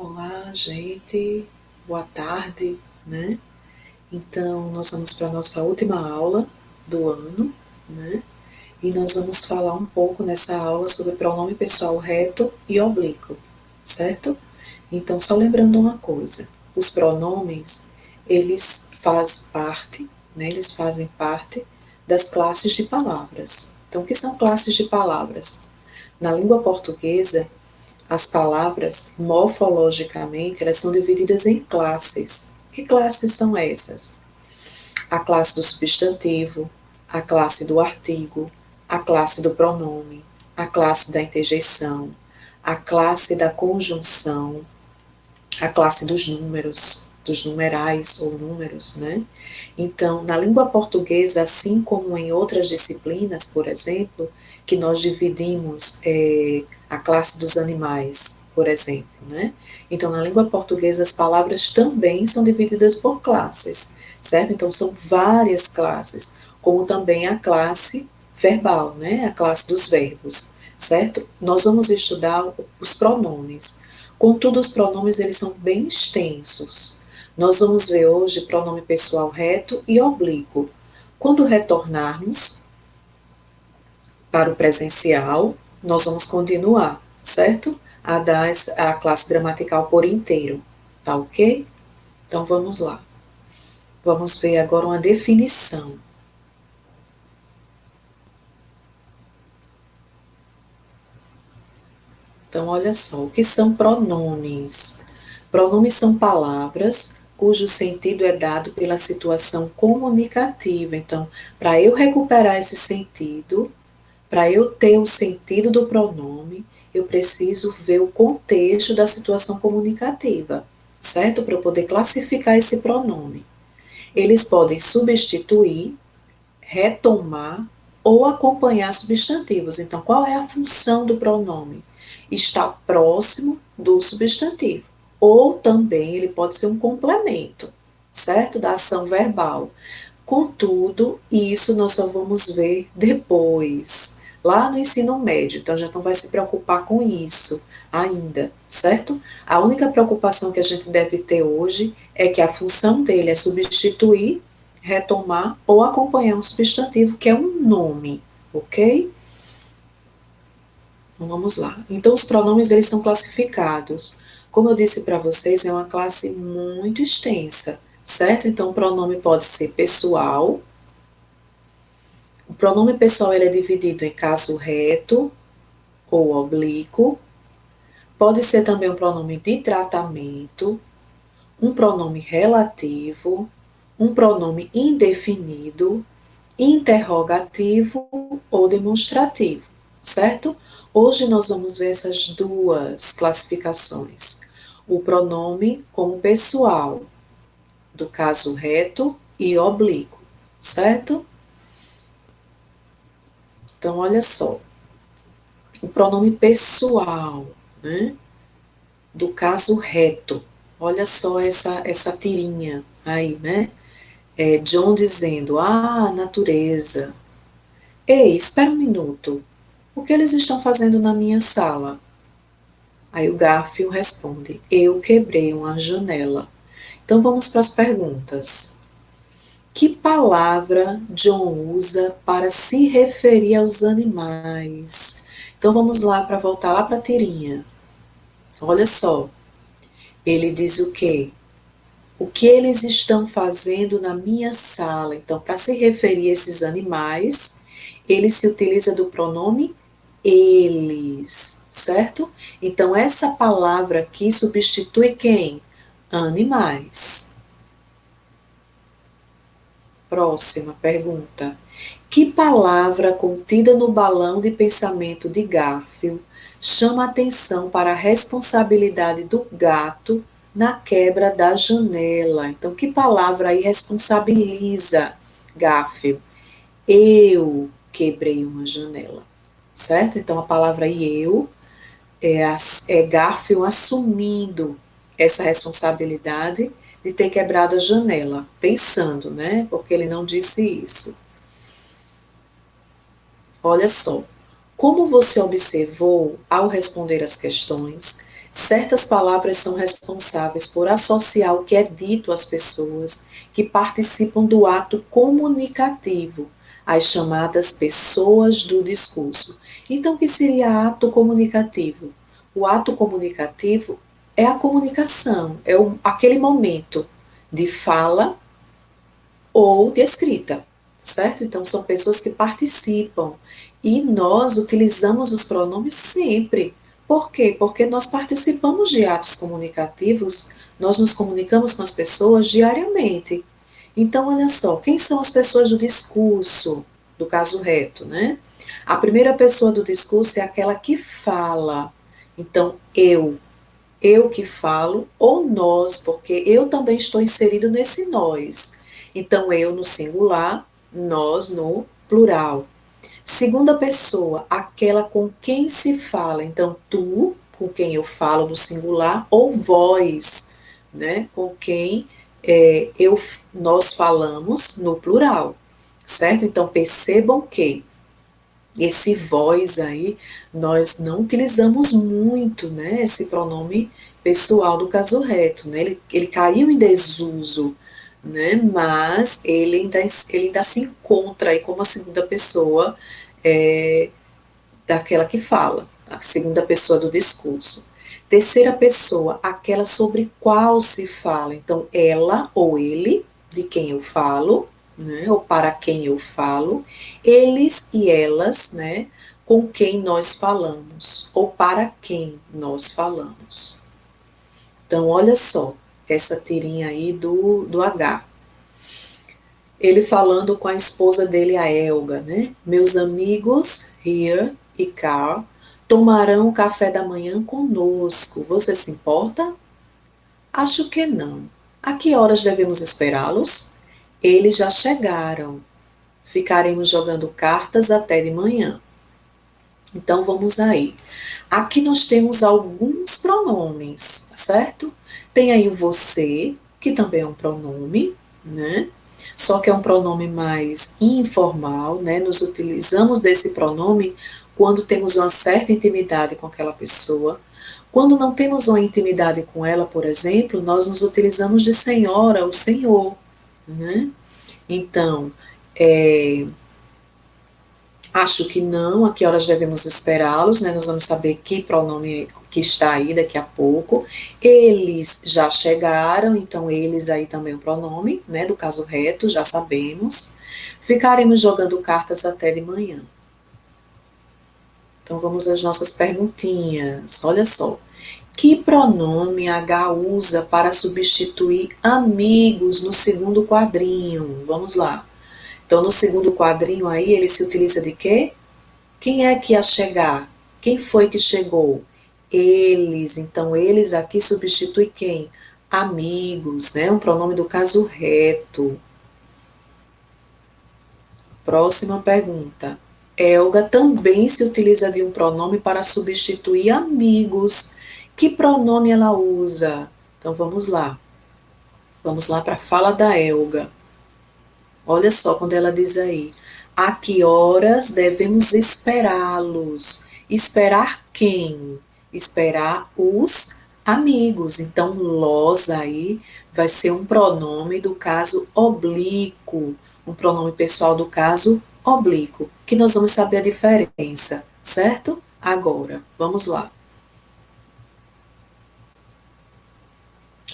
Olá, gente. Boa tarde, né? Então, nós vamos para a nossa última aula do ano, né? E nós vamos falar um pouco nessa aula sobre pronome pessoal reto e oblíquo, certo? Então, só lembrando uma coisa, os pronomes, eles fazem parte, né? Eles fazem parte das classes de palavras. Então, o que são classes de palavras? Na língua portuguesa, as palavras, morfologicamente, elas são divididas em classes. Que classes são essas? A classe do substantivo, a classe do artigo, a classe do pronome, a classe da interjeição, a classe da conjunção, a classe dos numerais ou números, né? Então, na língua portuguesa, assim como em outras disciplinas, por exemplo, que nós dividimos a classe dos animais, por exemplo, né? Então, na língua portuguesa, as palavras também são divididas por classes, certo? Então, são várias classes, como também a classe verbal, né? A classe dos verbos, certo? Nós vamos estudar os pronomes. Contudo, os pronomes eles são bem extensos. Nós vamos ver hoje pronome pessoal reto e oblíquo. Quando retornarmos para o presencial, nós vamos continuar, certo? A dar a classe gramatical por inteiro, tá ok? Então vamos lá. Vamos ver agora uma definição. Então, olha só, o que são pronomes? Pronomes são palavras cujo sentido é dado pela situação comunicativa. Então, para eu recuperar esse sentido, para eu ter o sentido do pronome, eu preciso ver o contexto da situação comunicativa, certo? Para eu poder classificar esse pronome. Eles podem substituir, retomar ou acompanhar substantivos. Então, qual é a função do pronome? Está próximo do substantivo. Ou também ele pode ser um complemento, certo? Da ação verbal. Contudo, isso nós só vamos ver depois, lá no ensino médio. Então, já não vai se preocupar com isso ainda, certo? A única preocupação que a gente deve ter hoje é que a função dele é substituir, retomar ou acompanhar um substantivo que é um nome, ok? Então, vamos lá. Então, os pronomes eles são classificados. Como eu disse para vocês, é uma classe muito extensa, certo? Então, o pronome pode ser pessoal. O pronome pessoal ele é dividido em caso reto ou oblíquo. Pode ser também um pronome de tratamento, um pronome relativo, um pronome indefinido, interrogativo ou demonstrativo, certo? Hoje nós vamos ver essas duas classificações. O pronome como pessoal, do caso reto e oblíquo, certo? Então, olha só. O pronome pessoal, né? Do caso reto. Olha só essa tirinha aí, né? John dizendo, natureza. Ei, espera um minuto. O que eles estão fazendo na minha sala? Aí o Garfield responde, eu quebrei uma janela. Então vamos para as perguntas. Que palavra John usa para se referir aos animais? Então vamos lá para voltar lá para a tirinha. Olha só, ele diz o quê? O que eles estão fazendo na minha sala? Então, para se referir a esses animais, ele se utiliza do pronome eles, certo? Então, essa palavra aqui substitui quem? Animais. Próxima pergunta. Que palavra contida no balão de pensamento de Garfield chama atenção para a responsabilidade do gato na quebra da janela? Então, que palavra aí responsabiliza Garfield? Eu quebrei uma janela, certo? Então, a palavra aí eu é Garfield assumindo essa responsabilidade de ter quebrado a janela, pensando, né? Porque ele não disse isso. Olha só, como você observou ao responder as questões, Certas palavras são responsáveis por associar o que é dito às pessoas que participam do ato comunicativo, as chamadas pessoas do discurso. Então, o que seria ato comunicativo? O ato comunicativo é a comunicação, é aquele momento de fala ou de escrita, certo? Então, são pessoas que participam e nós utilizamos os pronomes sempre. Por quê? Porque nós participamos de atos comunicativos, nós nos comunicamos com as pessoas diariamente. Então, olha só, quem são as pessoas do discurso, do caso reto, né? A primeira pessoa do discurso é aquela que fala. Então, eu que falo, ou nós, porque eu também estou inserido nesse nós. Então, eu no singular, nós no plural. Segunda pessoa, aquela com quem se fala. Então, tu, com quem eu falo no singular, ou vós, né, com quem nós falamos no plural, certo? Então, percebam que esse vós aí, nós não utilizamos muito, né, esse pronome pessoal do caso reto, né, ele caiu em desuso, né, mas ele ainda se encontra aí como a segunda pessoa daquela que fala, a segunda pessoa do discurso. Terceira pessoa, aquela sobre qual se fala, então ela ou ele, de quem eu falo, né, ou para quem eu falo, eles e elas, né, com quem nós falamos, ou para quem nós falamos. Então, olha só, essa tirinha aí do H. Ele falando com a esposa dele, a Elga, né? Meus amigos, Here e Carl, tomarão o café da manhã conosco. Você se importa? Acho que não. A que horas devemos esperá-los? Eles já chegaram. Ficaremos jogando cartas até de manhã. Então vamos aí. Aqui nós temos alguns pronomes, certo? Tem aí o você, que também é um pronome, né? Só que é um pronome mais informal, né? Nos utilizamos desse pronome quando temos uma certa intimidade com aquela pessoa. Quando não temos uma intimidade com ela, por exemplo, nós nos utilizamos de senhora ou senhor, né? Então, acho que não, a que horas devemos esperá-los, né? Nós vamos saber que pronome que está aí daqui a pouco. Eles já chegaram, então eles aí também é um pronome, né? Do caso reto, já sabemos. Ficaremos jogando cartas até de manhã. Então vamos às nossas perguntinhas. Olha só. Que pronome H usa para substituir amigos no segundo quadrinho? Vamos lá. Então, no segundo quadrinho aí, ele se utiliza de quê? Quem é que ia chegar? Quem foi que chegou? Eles. Então, eles aqui substitui quem? Amigos, né? Um pronome do caso reto. Próxima pergunta. Elga também se utiliza de um pronome para substituir amigos. Que pronome ela usa? Então, vamos lá. Vamos lá para a fala da Elga. Olha só quando ela diz aí, a que horas devemos esperá-los? Esperar quem? Esperar os amigos. Então, los aí vai ser um pronome do caso oblíquo, um pronome pessoal do caso oblíquo, que nós vamos saber a diferença, certo? Agora, vamos lá.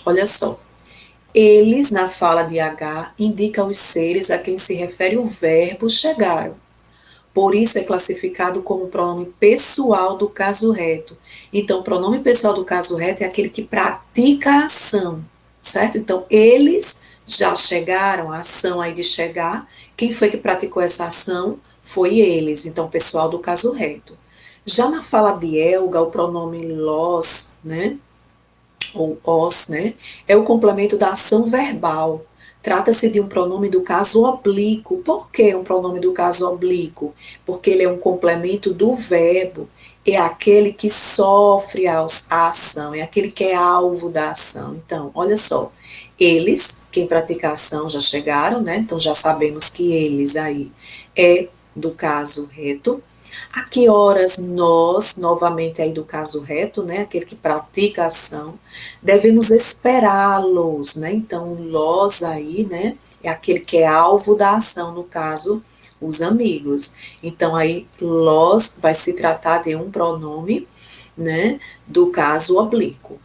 Olha só. Eles, na fala de H, indicam os seres a quem se refere o verbo chegaram. Por isso é classificado como pronome pessoal do caso reto. Então, o pronome pessoal do caso reto é aquele que pratica a ação, certo? Então, eles já chegaram, a ação aí de chegar. Quem foi que praticou essa ação? Foi eles, então, pessoal do caso reto. Já na fala de Elga, o pronome los, né? Ou os, né, é o complemento da ação verbal. Trata-se de um pronome do caso oblíquo. Por que um pronome do caso oblíquo? Porque ele é um complemento do verbo. É aquele que sofre a ação, é aquele que é alvo da ação. Então, olha só, eles, quem pratica a ação, já chegaram, né? Então já sabemos que eles aí é do caso reto. A que horas nós, novamente aí do caso reto, né, aquele que pratica a ação, devemos esperá-los, né? Então, o los aí, né, é aquele que é alvo da ação, no caso, os amigos. Então, aí, los vai se tratar de um pronome, né, do caso oblíquo.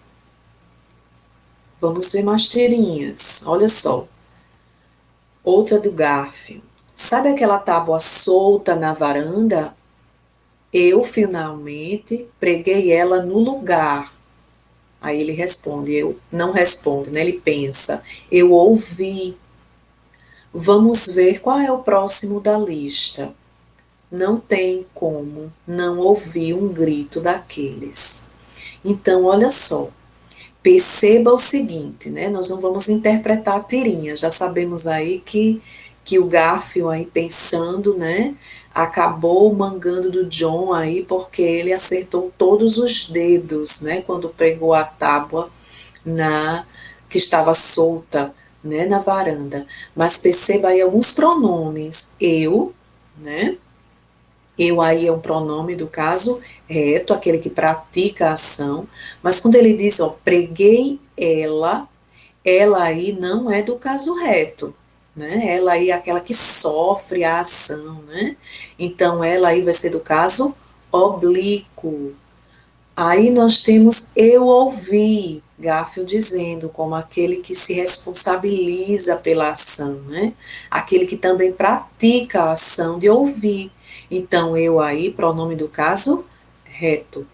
Vamos ver mais tirinhas. Olha só. Outra do Garfio. Sabe aquela tábua solta na varanda? Eu finalmente preguei ela no lugar. Aí ele responde, eu não responde, né? Ele pensa, eu ouvi. Vamos ver qual é o próximo da lista. Não tem como não ouvir um grito daqueles. Então, olha só, perceba o seguinte, né? Nós não vamos interpretar a tirinha, já sabemos aí que o Garfield aí pensando, né? Acabou mangando do John aí porque ele acertou todos os dedos, né? Quando pregou a tábua na que estava solta, né? Na varanda. Mas perceba aí alguns pronomes. Eu, né? Eu aí é um pronome do caso reto, aquele que pratica a ação, mas quando ele diz, ó, preguei ela aí não é do caso reto, né? Ela aí é aquela que sofre a ação, né? Então ela aí vai ser do caso oblíquo. Aí nós temos eu ouvi, Garfield dizendo, como aquele que se responsabiliza pela ação, né? Aquele que também pratica a ação de ouvir. Então, eu aí, pronome do caso, reto.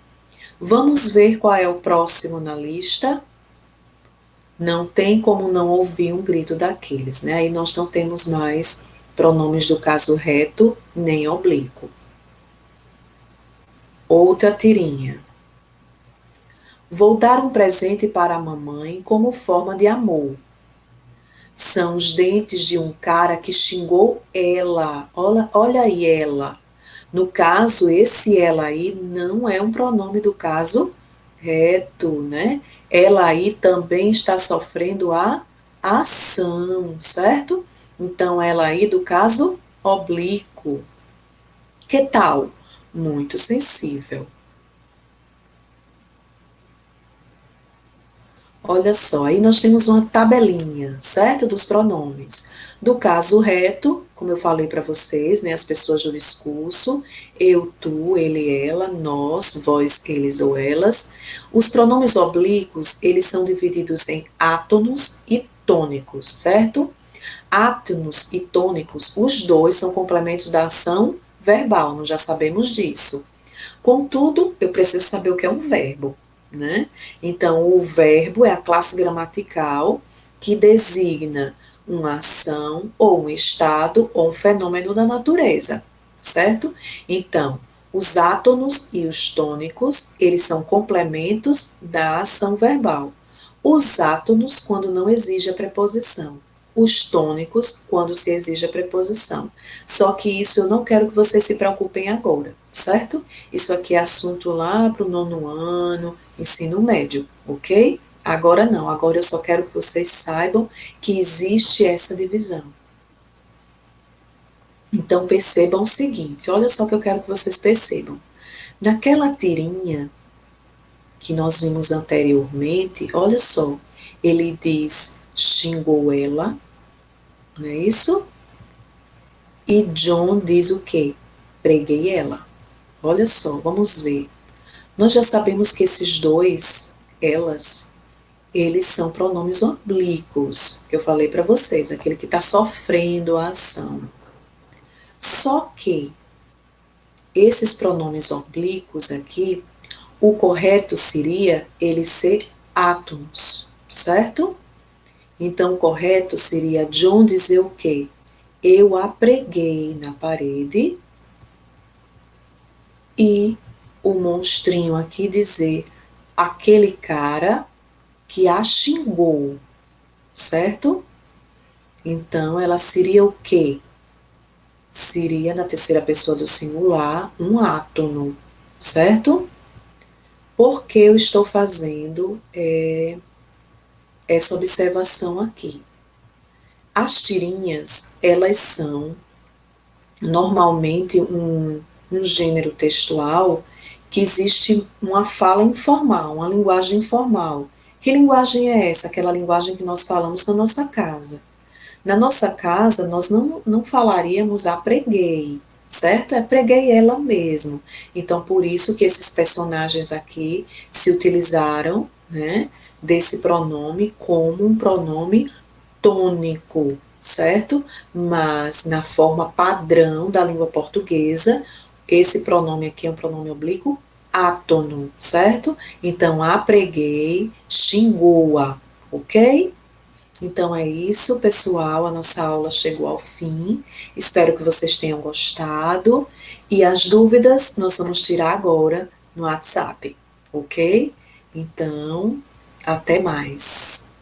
Vamos ver qual é o próximo na lista. Não tem como não ouvir um grito daqueles, né? Aí nós não temos mais pronomes do caso reto nem oblíquo. Outra tirinha. Vou dar um presente para a mamãe como forma de amor. São os dentes de um cara que xingou ela. Olha aí ela. No caso, esse ela aí não é um pronome do caso reto, né? Ela aí também está sofrendo a ação, certo? Então, ela aí do caso oblíquo. Que tal? Muito sensível. Olha só, aí nós temos uma tabelinha, certo? Dos pronomes. Do caso reto, como eu falei para vocês, né? As pessoas do discurso, eu, tu, ele, ela, nós, vós, eles ou elas. Os pronomes oblíquos, eles são divididos em átonos e tônicos, certo? Átonos e tônicos, os dois são complementos da ação verbal, nós já sabemos disso. Contudo, eu preciso saber o que é um verbo, né? Então, o verbo é a classe gramatical que designa uma ação ou um estado ou um fenômeno da natureza, certo? Então, os átonos e os tônicos, eles são complementos da ação verbal. Os átonos, quando não exige a preposição. Os tônicos, quando se exige a preposição. Só que isso eu não quero que vocês se preocupem agora, certo? Isso aqui é assunto lá para o 9º ano, ensino médio, ok? Agora não, agora eu só quero que vocês saibam que existe essa divisão. Então percebam o seguinte, olha só que eu quero que vocês percebam. Naquela tirinha que nós vimos anteriormente, olha só, ele diz xingou ela, não é isso? E John diz o quê? Preguei ela. Olha só, vamos ver. Nós já sabemos que esses dois, elas, eles são pronomes oblíquos, que eu falei para vocês, aquele que está sofrendo a ação. Só que esses pronomes oblíquos aqui, o correto seria ele ser átomos, certo? Então, o correto seria John dizer o quê? Eu a preguei na parede e o monstrinho aqui dizer aquele cara que a xingou, certo? Então, ela seria o quê? Seria, na terceira pessoa do singular, um átono, certo? Por que eu estou fazendo essa observação aqui? As tirinhas, elas são normalmente um gênero textual que existe uma fala informal, uma linguagem informal. Que linguagem é essa? Aquela linguagem que nós falamos na nossa casa. Na nossa casa, nós não falaríamos a preguei, certo? É preguei ela mesmo. Então, por isso que esses personagens aqui se utilizaram, né, desse pronome como um pronome tônico, certo? Mas na forma padrão da língua portuguesa, esse pronome aqui é um pronome oblíquo átono, certo? Então, apreguei, xingou-a, ok? Então é isso, pessoal. A nossa aula chegou ao fim. Espero que vocês tenham gostado. E as dúvidas nós vamos tirar agora no WhatsApp, ok? Então, até mais.